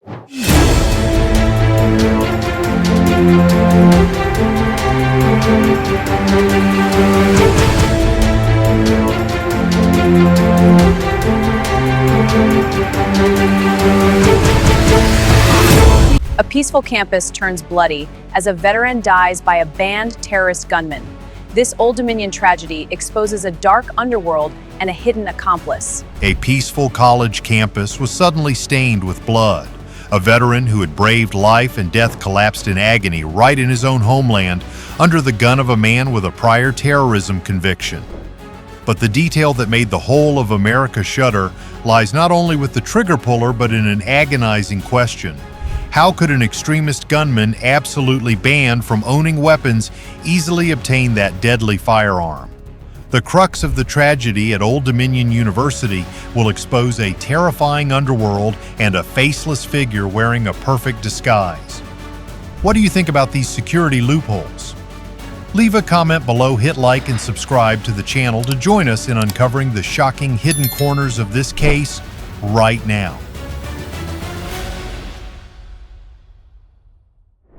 A peaceful campus turns bloody as a veteran dies by a banned terrorist gunman. This Old Dominion tragedy exposes a dark underworld and a hidden accomplice. A peaceful college campus was suddenly stained with blood. A veteran who had braved life and death collapsed in agony right in his own homeland under the gun of a man with a prior terrorism conviction. But the detail that made the whole of America shudder lies not only with the trigger puller but in an agonizing question. How could an extremist gunman absolutely banned from owning weapons easily obtain that deadly firearm? The crux of the tragedy at Old Dominion University will expose a terrifying underworld and a faceless figure wearing a perfect disguise. What do you think about these security loopholes? Leave a comment below, hit like, and subscribe to the channel to join us in uncovering the shocking hidden corners of this case right now.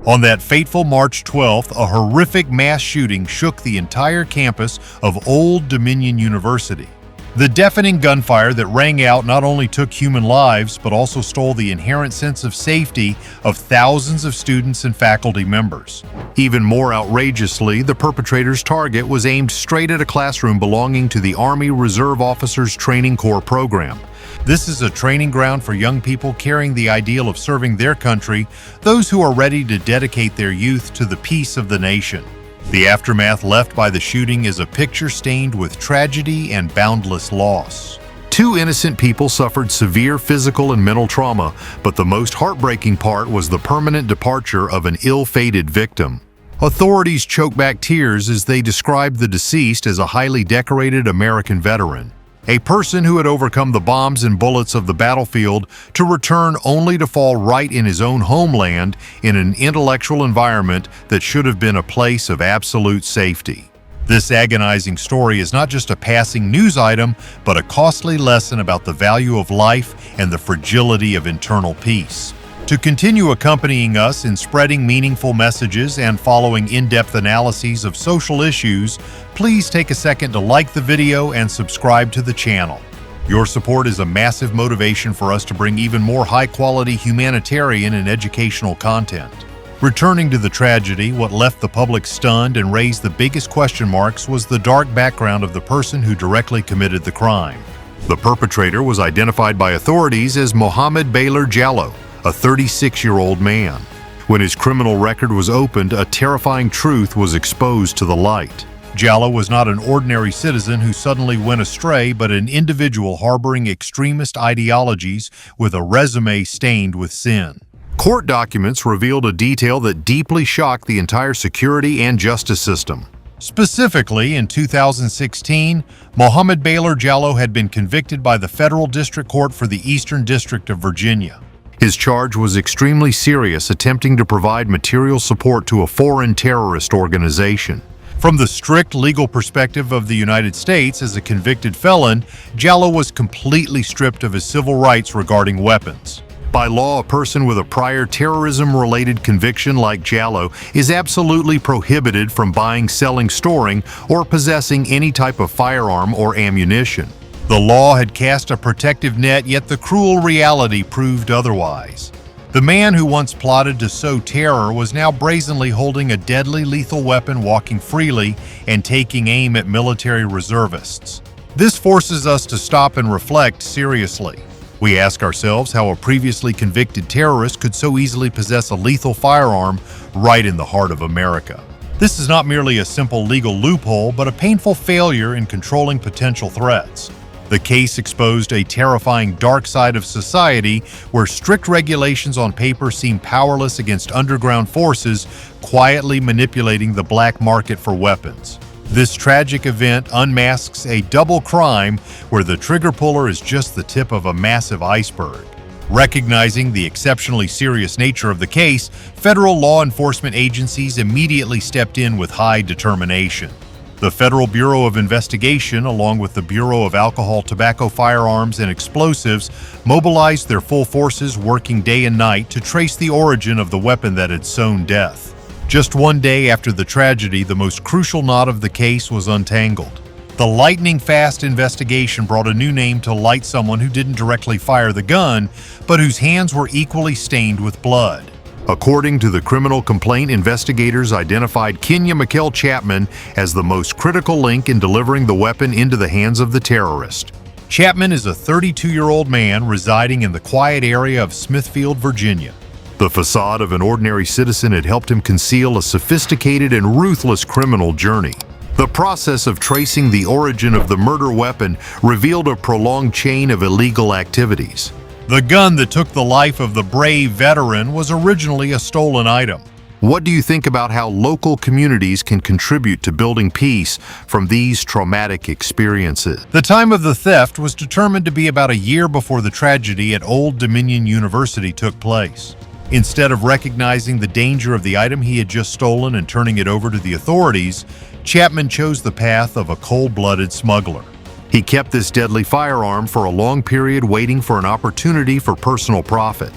On that fateful March 12th, a horrific mass shooting shook the entire campus of Old Dominion University. The deafening gunfire that rang out not only took human lives, but also stole the inherent sense of safety of thousands of students and faculty members. Even more outrageously, the perpetrator's target was aimed straight at a classroom belonging to the Army Reserve Officers Training Corps program. This is a training ground for young people carrying the ideal of serving their country, those who are ready to dedicate their youth to the peace of the nation. The aftermath left by the shooting is a picture stained with tragedy and boundless loss. Two innocent people suffered severe physical and mental trauma, but the most heartbreaking part was the permanent departure of an ill-fated victim. Authorities choked back tears as they described the deceased as a highly decorated American veteran. A person who had overcome the bombs and bullets of the battlefield to return only to fall right in his own homeland in an intellectual environment that should have been a place of absolute safety. This agonizing story is not just a passing news item, but a costly lesson about the value of life and the fragility of internal peace. To continue accompanying us in spreading meaningful messages and following in-depth analyses of social issues, please take a second to like the video and subscribe to the channel. Your support is a massive motivation for us to bring even more high-quality humanitarian and educational content. Returning to the tragedy, what left the public stunned and raised the biggest question marks was the dark background of the person who directly committed the crime. The perpetrator was identified by authorities as Mohammed Baylor Jallow, a 36-year-old man. When his criminal record was opened, a terrifying truth was exposed to the light. Jallow was not an ordinary citizen who suddenly went astray, but an individual harboring extremist ideologies with a resume stained with sin. Court documents revealed a detail that deeply shocked the entire security and justice system. Specifically, in 2016, Mohammed Baylor Jallow had been convicted by the Federal District Court for the Eastern District of Virginia. His charge was extremely serious, attempting to provide material support to a foreign terrorist organization. From the strict legal perspective of the United States, as a convicted felon, Jallow was completely stripped of his civil rights regarding weapons. By law, a person with a prior terrorism-related conviction like Jallow is absolutely prohibited from buying, selling, storing, or possessing any type of firearm or ammunition. The law had cast a protective net, yet the cruel reality proved otherwise. The man who once plotted to sow terror was now brazenly holding a deadly lethal weapon, walking freely and taking aim at military reservists. This forces us to stop and reflect seriously. We ask ourselves how a previously convicted terrorist could so easily possess a lethal firearm right in the heart of America. This is not merely a simple legal loophole, but a painful failure in controlling potential threats. The case exposed a terrifying dark side of society where strict regulations on paper seem powerless against underground forces quietly manipulating the black market for weapons. This tragic event unmasks a double crime where the trigger puller is just the tip of a massive iceberg. Recognizing the exceptionally serious nature of the case, federal law enforcement agencies immediately stepped in with high determination. The Federal Bureau of Investigation, along with the Bureau of Alcohol, Tobacco, Firearms, and Explosives, mobilized their full forces working day and night to trace the origin of the weapon that had sown death. Just one day after the tragedy, the most crucial knot of the case was untangled. The lightning-fast investigation brought a new name to light, someone who didn't directly fire the gun, but whose hands were equally stained with blood. According to the criminal complaint, investigators identified Mcchell Chapman as the most critical link in delivering the weapon into the hands of the terrorist. Chapman is a 32-year-old man residing in the quiet area of Smithfield, Virginia. The facade of an ordinary citizen had helped him conceal a sophisticated and ruthless criminal journey. The process of tracing the origin of the murder weapon revealed a prolonged chain of illegal activities. The gun that took the life of the brave veteran was originally a stolen item. What do you think about how local communities can contribute to building peace from these traumatic experiences? The time of the theft was determined to be about a year before the tragedy at Old Dominion University took place. Instead of recognizing the danger of the item he had just stolen and turning it over to the authorities, Chapman chose the path of a cold-blooded smuggler. He kept this deadly firearm for a long period, waiting for an opportunity for personal profit.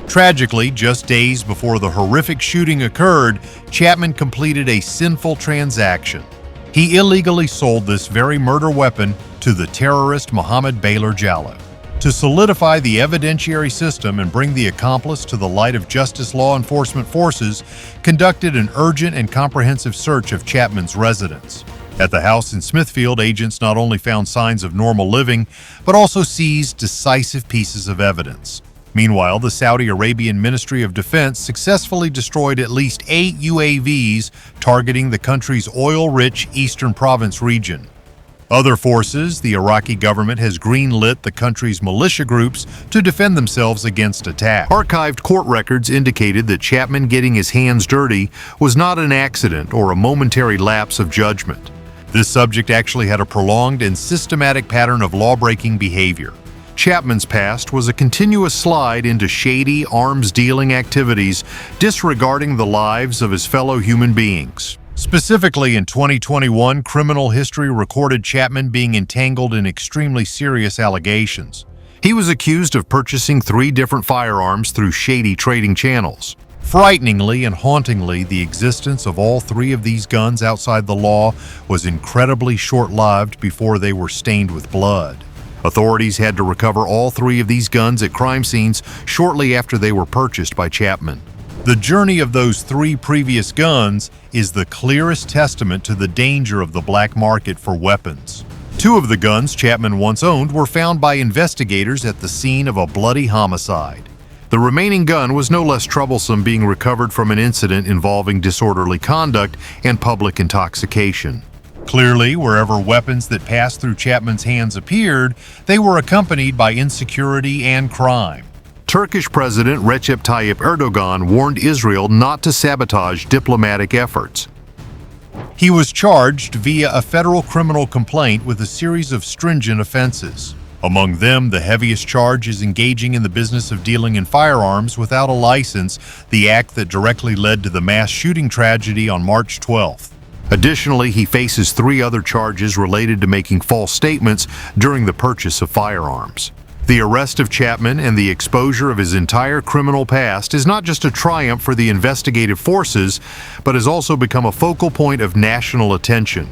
Tragically, just days before the horrific shooting occurred, Chapman completed a sinful transaction. He illegally sold this very murder weapon to the terrorist Mohammed Baylor Jallow. To solidify the evidentiary system and bring the accomplice to the light of justice, law enforcement forces conducted an urgent and comprehensive search of Chapman's residence. At the house in Smithfield, agents not only found signs of normal living, but also seized decisive pieces of evidence. Meanwhile, the Saudi Arabian Ministry of Defense successfully destroyed at least 8 UAVs targeting the country's oil-rich eastern province region. Other forces, the Iraqi government has greenlit the country's militia groups to defend themselves against attack. Archived court records indicated that Chapman getting his hands dirty was not an accident or a momentary lapse of judgment. This subject actually had a prolonged and systematic pattern of law-breaking behavior. Chapman's past was a continuous slide into shady, arms-dealing activities, disregarding the lives of his fellow human beings. Specifically, in 2021, criminal history recorded Chapman being entangled in extremely serious allegations. He was accused of purchasing 3 different firearms through shady trading channels. Frighteningly and hauntingly, the existence of all 3 of these guns outside the law was incredibly short-lived before they were stained with blood. Authorities had to recover all 3 of these guns at crime scenes shortly after they were purchased by Chapman. The journey of those 3 previous guns is the clearest testament to the danger of the black market for weapons. 2 of the guns Chapman once owned were found by investigators at the scene of a bloody homicide. The remaining gun was no less troublesome, being recovered from an incident involving disorderly conduct and public intoxication. Clearly, wherever weapons that passed through Chapman's hands appeared, they were accompanied by insecurity and crime. Turkish President Recep Tayyip Erdogan warned Israel not to sabotage diplomatic efforts. He was charged via a federal criminal complaint with a series of stringent offenses. Among them, the heaviest charge is engaging in the business of dealing in firearms without a license, the act that directly led to the mass shooting tragedy on March 12th. Additionally, he faces 3 other charges related to making false statements during the purchase of firearms. The arrest of Chapman and the exposure of his entire criminal past is not just a triumph for the investigative forces, but has also become a focal point of national attention.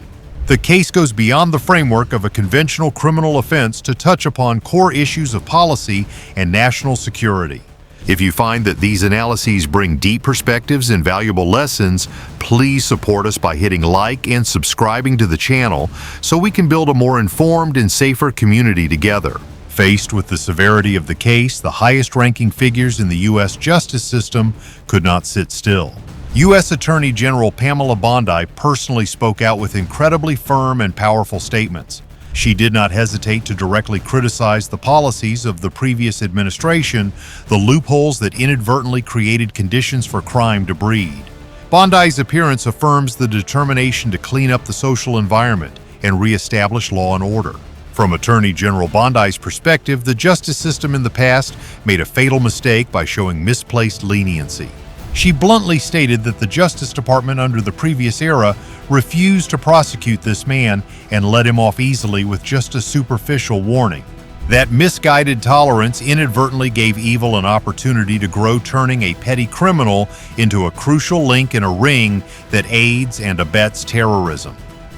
The case goes beyond the framework of a conventional criminal offense to touch upon core issues of policy and national security. If you find that these analyses bring deep perspectives and valuable lessons, please support us by hitting like and subscribing to the channel so we can build a more informed and safer community together. Faced with the severity of the case, the highest-ranking figures in the U.S. justice system could not sit still. U.S. Attorney General Pamela Bondi personally spoke out with incredibly firm and powerful statements. She did not hesitate to directly criticize the policies of the previous administration, the loopholes that inadvertently created conditions for crime to breed. Bondi's appearance affirms the determination to clean up the social environment and reestablish law and order. From Attorney General Bondi's perspective, the justice system in the past made a fatal mistake by showing misplaced leniency. She bluntly stated that the Justice Department under the previous era refused to prosecute this man and let him off easily with just a superficial warning. That misguided tolerance inadvertently gave evil an opportunity to grow, turning a petty criminal into a crucial link in a ring that aids and abets terrorism.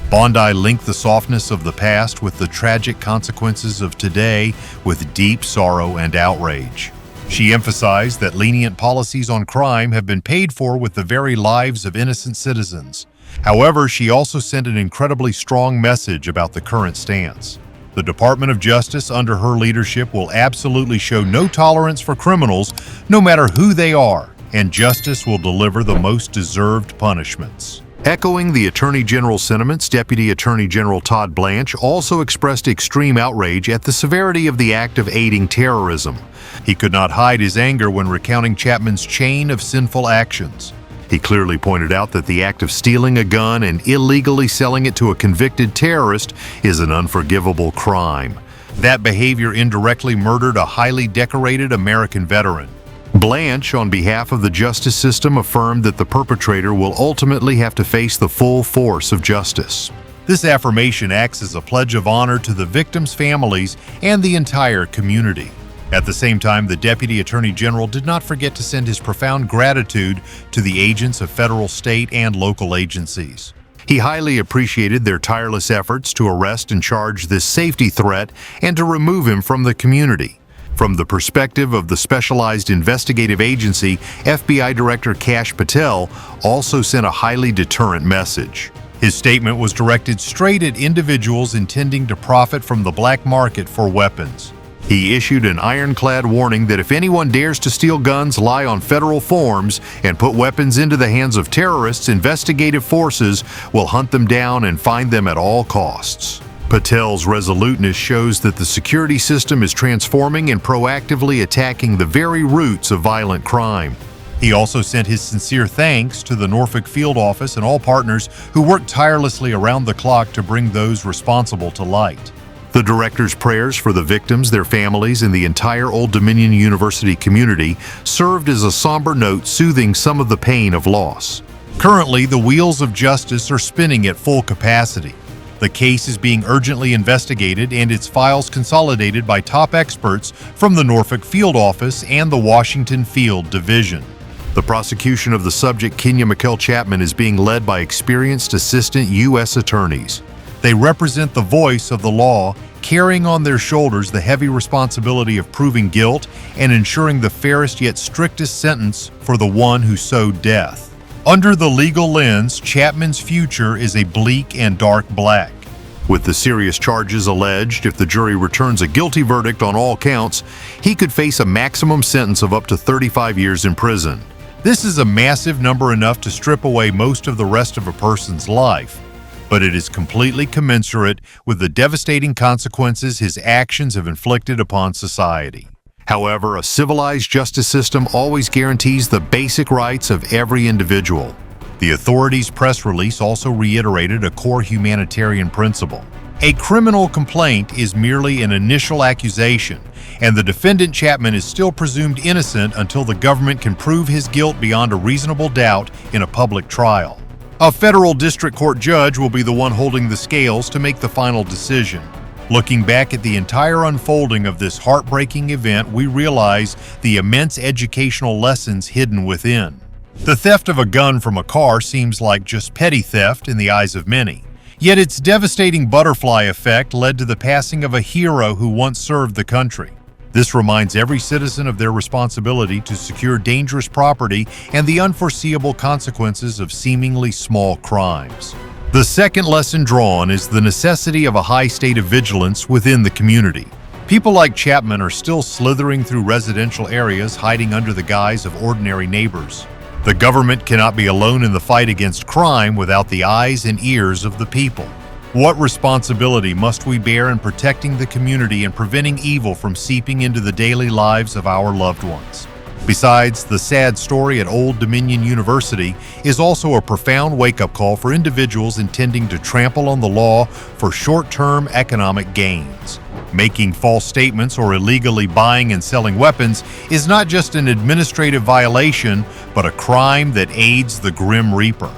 Bondi linked the softness of the past with the tragic consequences of today with deep sorrow and outrage. She emphasized that lenient policies on crime have been paid for with the very lives of innocent citizens. However, she also sent an incredibly strong message about the current stance. The Department of Justice under her leadership will absolutely show no tolerance for criminals, no matter who they are, and justice will deliver the most deserved punishments. Echoing the Attorney General's sentiments, Deputy Attorney General Todd Blanche also expressed extreme outrage at the severity of the act of aiding terrorism. He could not hide his anger when recounting Chapman's chain of sinful actions. He clearly pointed out that the act of stealing a gun and illegally selling it to a convicted terrorist is an unforgivable crime. That behavior indirectly murdered a highly decorated American veteran. Blanche, on behalf of the justice system, affirmed that the perpetrator will ultimately have to face the full force of justice. This affirmation acts as a pledge of honor to the victims' families and the entire community. At the same time, the Deputy Attorney General did not forget to send his profound gratitude to the agents of federal, state, and local agencies. He highly appreciated their tireless efforts to arrest and charge this safety threat and to remove him from the community. From the perspective of the Specialized Investigative Agency, FBI Director Kash Patel also sent a highly deterrent message. His statement was directed straight at individuals intending to profit from the black market for weapons. He issued an ironclad warning that if anyone dares to steal guns, lie on federal forms, and put weapons into the hands of terrorists, investigative forces will hunt them down and find them at all costs. Patel's resoluteness shows that the security system is transforming and proactively attacking the very roots of violent crime. He also sent his sincere thanks to the Norfolk Field Office and all partners who worked tirelessly around the clock to bring those responsible to light. The director's prayers for the victims, their families, and the entire Old Dominion University community served as a somber note soothing some of the pain of loss. Currently, the wheels of justice are spinning at full capacity. The case is being urgently investigated and its files consolidated by top experts from the Norfolk Field Office and the Washington Field Division. The prosecution of the subject, Kenya Mcchell Chapman, is being led by experienced assistant U.S. attorneys. They represent the voice of the law, carrying on their shoulders the heavy responsibility of proving guilt and ensuring the fairest yet strictest sentence for the one who sowed death. Under the legal lens, Chapman's future is a bleak and dark black. With the serious charges alleged, if the jury returns a guilty verdict on all counts, he could face a maximum sentence of up to 35 years in prison. This is a massive number, enough to strip away most of the rest of a person's life, but it is completely commensurate with the devastating consequences his actions have inflicted upon society. However, a civilized justice system always guarantees the basic rights of every individual. The authorities' press release also reiterated a core humanitarian principle. A criminal complaint is merely an initial accusation, and the defendant Chapman is still presumed innocent until the government can prove his guilt beyond a reasonable doubt in a public trial. A federal district court judge will be the one holding the scales to make the final decision. Looking back at the entire unfolding of this heartbreaking event, we realize the immense educational lessons hidden within. The theft of a gun from a car seems like just petty theft in the eyes of many. Yet its devastating butterfly effect led to the passing of a hero who once served the country. This reminds every citizen of their responsibility to secure dangerous property and the unforeseeable consequences of seemingly small crimes. The second lesson drawn is the necessity of a high state of vigilance within the community. People like Chapman are still slithering through residential areas, hiding under the guise of ordinary neighbors. The government cannot be alone in the fight against crime without the eyes and ears of the people. What responsibility must we bear in protecting the community and preventing evil from seeping into the daily lives of our loved ones? Besides, the sad story at Old Dominion University is also a profound wake-up call for individuals intending to trample on the law for short-term economic gains. Making false statements or illegally buying and selling weapons is not just an administrative violation, but a crime that aids the Grim Reaper.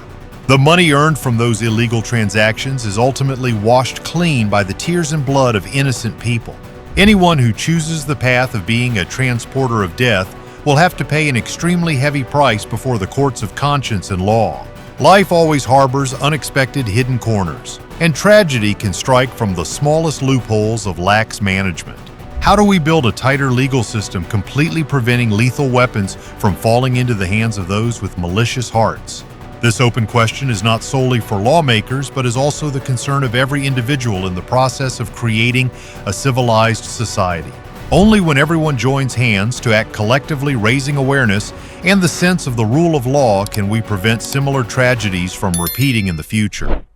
The money earned from those illegal transactions is ultimately washed clean by the tears and blood of innocent people. Anyone who chooses the path of being a transporter of death will have to pay an extremely heavy price before the courts of conscience and law. Life always harbors unexpected hidden corners, and tragedy can strike from the smallest loopholes of lax management. How do we build a tighter legal system completely preventing lethal weapons from falling into the hands of those with malicious hearts? This open question is not solely for lawmakers, but is also the concern of every individual in the process of creating a civilized society. Only when everyone joins hands to act collectively, raising awareness and the sense of the rule of law, can we prevent similar tragedies from repeating in the future.